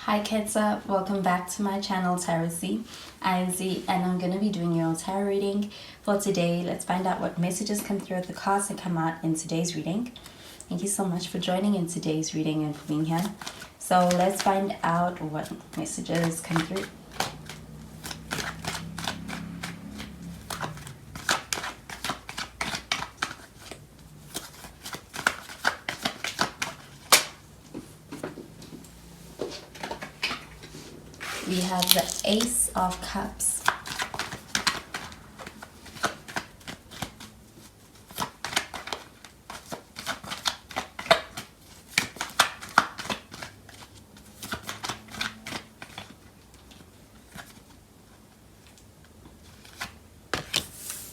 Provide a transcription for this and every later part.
Hi Ketsa, welcome back to my channel Tarot Z. I'm Z and I'm going to be doing your tarot reading for today. Let's find out what messages come through the cards that come out in today's reading. Thank you so much for joining in today's reading and for being here. So let's find out what messages come through. We have the Ace of Cups.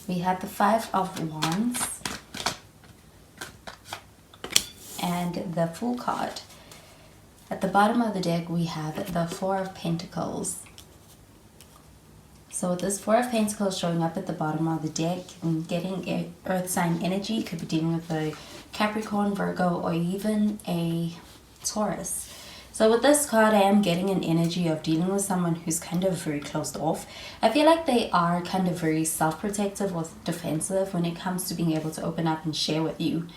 We have the Five of Wands and the Fool card. At the bottom of the deck, we have the Four of Pentacles. So with this Four of Pentacles showing up at the bottom of the deck and getting a earth sign energy, could be dealing with a Capricorn, Virgo, or even a Taurus. So with this card, I am getting an energy of dealing with someone who's kind of very closed off. I feel like they are kind of very self-protective or defensive when it comes to being able to open up and share with you.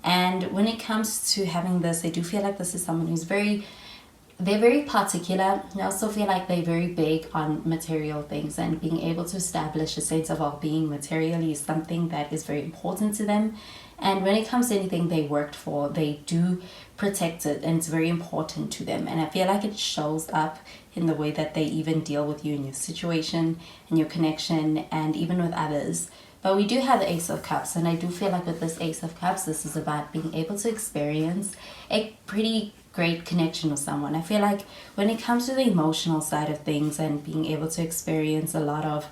And when it comes to having this, I do feel like this is someone who's they're very particular. I also feel like they're very big on material things, and being able to establish a sense of well-being materially is something that is very important to them. And when it comes to anything they worked for, they do protect it, and it's very important to them. And I feel like it shows up in the way that they even deal with you in your situation and your connection and even with others. But we do have the Ace of Cups, and I do feel like with this Ace of Cups, this is about being able to experience a pretty great connection with someone. I feel like when it comes to the emotional side of things and being able to experience a lot of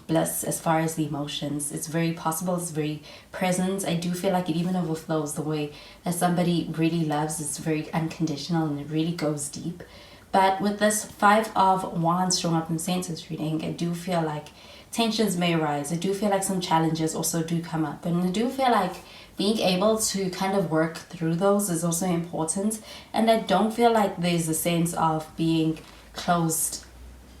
bliss as far as the emotions, it's very possible, it's very present. I do feel like it even overflows the way that somebody really loves. It's very unconditional and it really goes deep. But with this Five of Wands showing up in the Census reading, I do feel like tensions may arise. I do feel like some challenges also do come up, and I do feel like being able to kind of work through those is also important. And I don't feel like there's a sense of being closed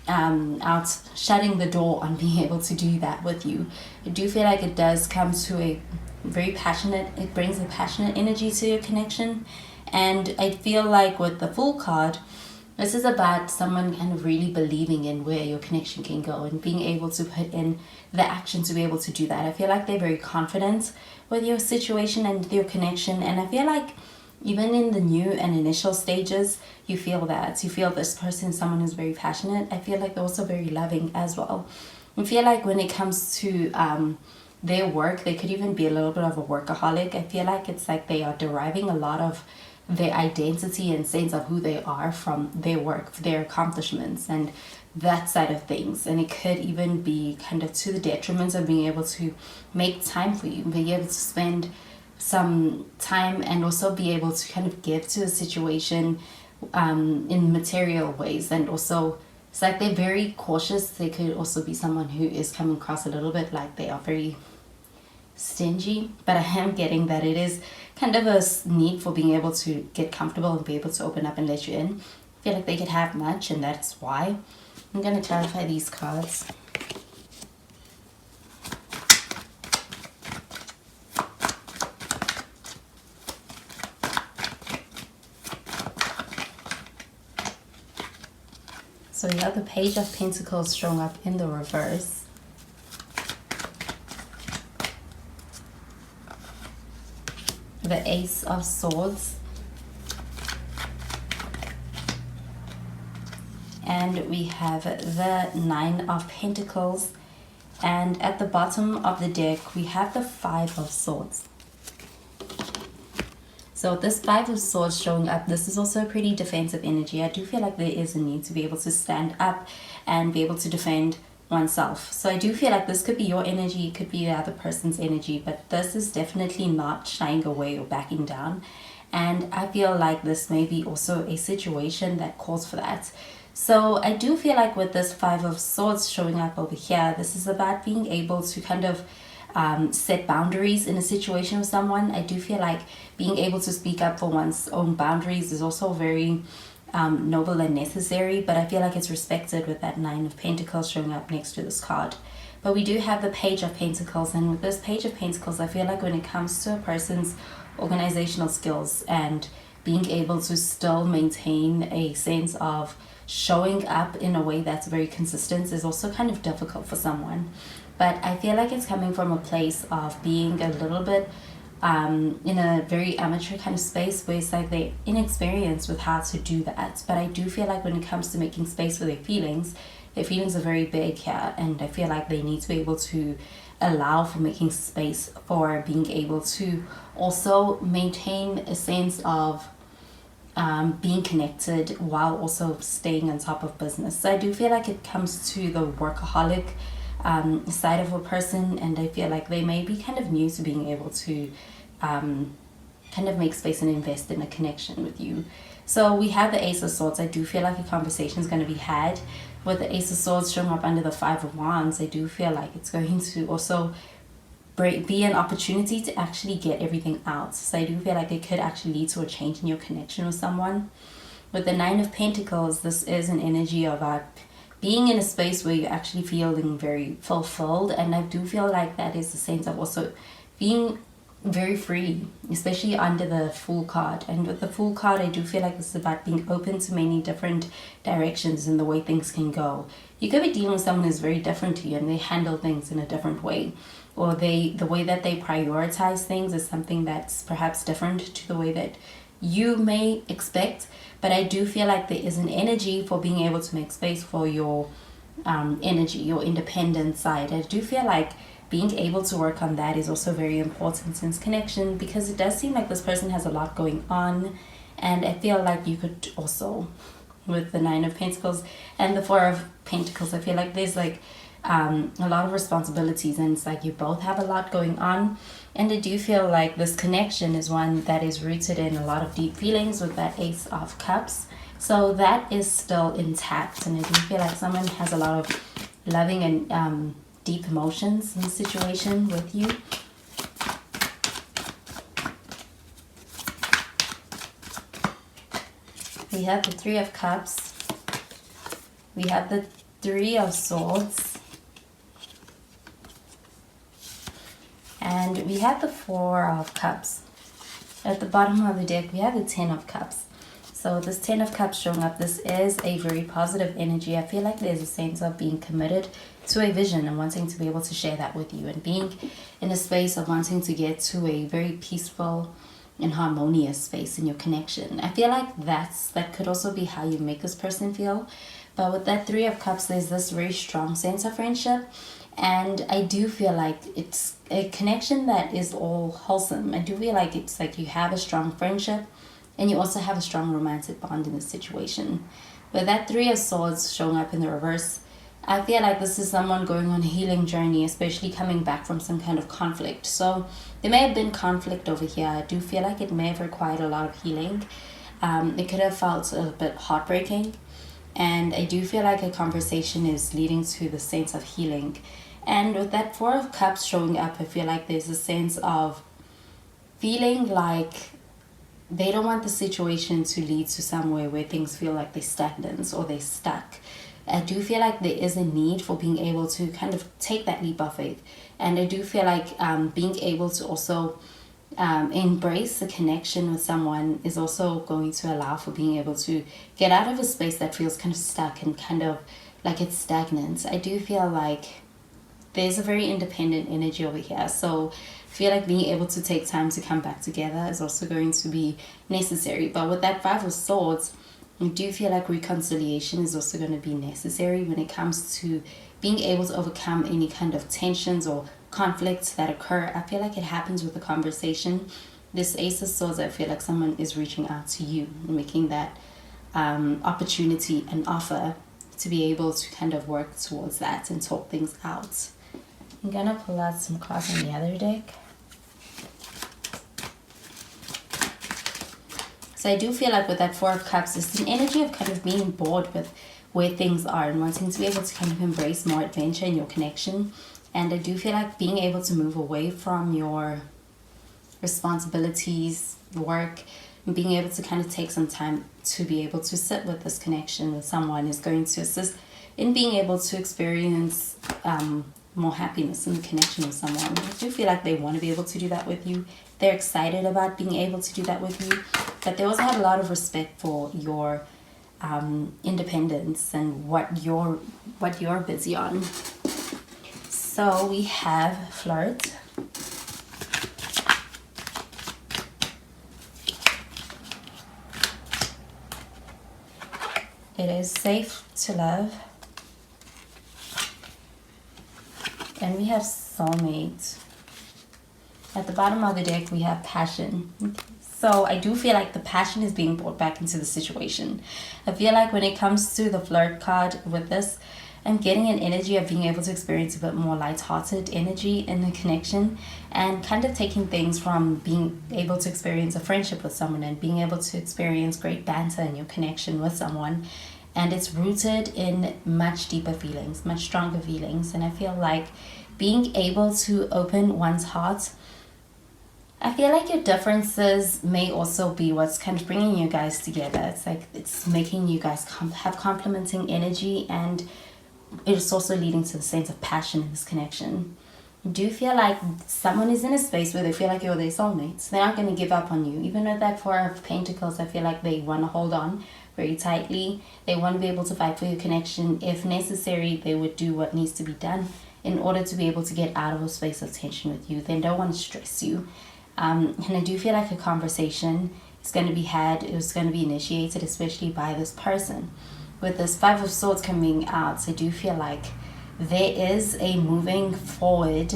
out, shutting the door on being able to do that with you. I do feel like it does come to a very passionate, it brings a passionate energy to your connection. And I feel like with the Fool card, this is about someone kind of really believing in where your connection can go and being able to put in the action to be able to do that. I feel like they're very confident with your situation and your connection. And I feel like even in the new and initial stages, you feel that. You feel this person is someone who's very passionate. I feel like they're also very loving as well. I feel like when it comes to their work, they could even be a little bit of a workaholic. I feel like it's like they are deriving a lot of their identity and sense of who they are from their work, their accomplishments, and that side of things. And it could even be kind of to the detriment of being able to make time for you, being able to spend some time and also be able to kind of give to a situation in material ways. And also it's like they're very cautious. They could also be someone who is coming across a little bit like they are very stingy, but I am getting that it is kind of a need for being able to get comfortable and be able to open up and let you in. I feel like they could have much, and that's why. I'm going to clarify these cards. So you have the Page of Pentacles showing up in the reverse. The Ace of Swords, and we have the Nine of Pentacles, and at the bottom of the deck we have the Five of Swords. So this Five of Swords showing up, this is also a pretty defensive energy. I do feel like there is a need to be able to stand up and be able to defend oneself. So I do feel like this could be your energy, it could be the other person's energy, but this is definitely not shying away or backing down. And I feel like this may be also a situation that calls for that. So I do feel like with this Five of Swords showing up over here, this is about being able to kind of set boundaries in a situation with someone. I do feel like being able to speak up for one's own boundaries is also very noble and necessary, but I feel like it's respected with that Nine of Pentacles showing up next to this card. But we do have the Page of Pentacles, and with this Page of Pentacles, I feel like when it comes to a person's organizational skills and being able to still maintain a sense of showing up in a way that's very consistent is also kind of difficult for someone. But I feel like it's coming from a place of being a little bit in a very amateur kind of space where it's like they're inexperienced with how to do that. But I do feel like when it comes to making space for their feelings are very big here, and I feel like they need to be able to allow for making space for being able to also maintain a sense of being connected while also staying on top of business. So I do feel like it comes to the workaholic side of a person, and I feel like they may be kind of new to being able to kind of make space and invest in a connection with you. So we have the Ace of Swords. I do feel like a conversation is going to be had. With the Ace of Swords showing up under the Five of Wands, I do feel like it's going to also be an opportunity to actually get everything out. So I do feel like it could actually lead to a change in your connection with someone. With the Nine of Pentacles, this is an energy of being in a space where you're actually feeling very fulfilled, and I do feel like that is the sense of also being very free, especially under the Fool card. And with the Fool card, I do feel like this is about being open to many different directions and the way things can go. You could be dealing with someone who's very different to you, and they handle things in a different way, or the way that they prioritize things is something that's perhaps different to the way that you may expect. But I do feel like there is an energy for being able to make space for your energy, your independent side. I do feel like being able to work on that is also very important in connection, because it does seem like this person has a lot going on. And I feel like you could also, with the Nine of Pentacles and the Four of Pentacles, I feel like there's like a lot of responsibilities, and it's like you both have a lot going on. And I do feel like this connection is one that is rooted in a lot of deep feelings with that Ace of Cups. So that is still intact, and I do feel like someone has a lot of loving and deep emotions in the situation with you. We have the Three of Cups. We have the Three of Swords. And we have the Four of Cups. At the bottom of the deck, we have the Ten of Cups. So this Ten of Cups showing up, this is a very positive energy. I feel like there's a sense of being committed to a vision and wanting to be able to share that with you, and being in a space of wanting to get to a very peaceful and harmonious space in your connection. I feel like that could also be how you make this person feel. But with that Three of Cups, there's this very strong sense of friendship. And I do feel like it's a connection that is all wholesome. I do feel like it's like you have a strong friendship and you also have a strong romantic bond in this situation. With that Three of Swords showing up in the reverse, I feel like this is someone going on a healing journey, especially coming back from some kind of conflict. So there may have been conflict over here. I do feel like it may have required a lot of healing. It could have felt a bit heartbreaking. And I do feel like a conversation is leading to the sense of healing. And with that Four of Cups showing up, I feel like there's a sense of feeling like they don't want the situation to lead to somewhere where things feel like they're stagnant or they're stuck. I do feel like there is a need for being able to kind of take that leap of faith. And I do feel like being able to also embrace the connection with someone is also going to allow for being able to get out of a space that feels kind of stuck and kind of like it's stagnant. I do feel like there's a very independent energy over here. So I feel like being able to take time to come back together is also going to be necessary. But with that Five of Swords, I do feel like reconciliation is also going to be necessary when it comes to being able to overcome any kind of tensions or conflicts that occur. I feel like it happens with the conversation. This Ace of Swords, I feel like someone is reaching out to you and making that opportunity and offer to be able to kind of work towards that and talk things out. I'm gonna pull out some cards on the other deck. So I do feel like with that Four of Cups, it's an energy of kind of being bored with where things are and wanting to be able to kind of embrace more adventure in your connection. And I do feel like being able to move away from your responsibilities, work, and being able to kind of take some time to be able to sit with this connection with someone, is going to assist in being able to experience more happiness in the connection with someone. I do feel like they want to be able to do that with you. They're excited about being able to do that with you, but they also have a lot of respect for your independence and what you're busy on. So we have flirt. It is safe to love. And we have soulmate. At the bottom of the deck, we have passion. So I do feel like the passion is being brought back into the situation. I feel like when it comes to the flirt card with this, I'm getting an energy of being able to experience a bit more lighthearted energy in the connection, and kind of taking things from being able to experience a friendship with someone and being able to experience great banter in your connection with someone. And it's rooted in much deeper feelings, much stronger feelings. And I feel like being able to open one's heart, I feel like your differences may also be what's kind of bringing you guys together. It's like it's making you guys have complementing energy, and it's also leading to the sense of passion in this connection. Do you feel like someone is in a space where they feel like you're their soulmates? They're not going to give up on you. Even with that Four of Pentacles, I feel like they want to hold on very tightly. They want to be able to fight for your connection. If necessary, they would do what needs to be done in order to be able to get out of a space of tension with you. They don't want to stress you. And I do feel like a conversation is going to be had. It's going to be initiated, especially by this person. With this Five of Swords coming out, I do feel like there is a moving forward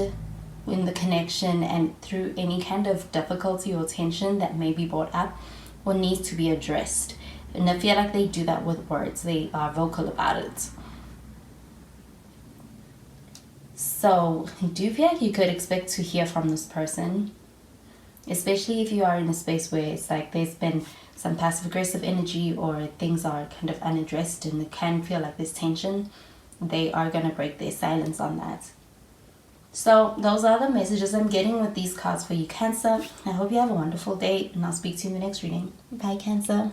in the connection, and through any kind of difficulty or tension that may be brought up or needs to be addressed. And I feel like they do that with words. They are vocal about it. So do you feel like you could expect to hear from this person? Especially if you are in a space where it's like there's been some passive aggressive energy, or things are kind of unaddressed and it can feel like there's tension. They are going to break their silence on that. So those are the messages I'm getting with these cards for you, Cancer. I hope you have a wonderful day, and I'll speak to you in the next reading. Bye, Cancer.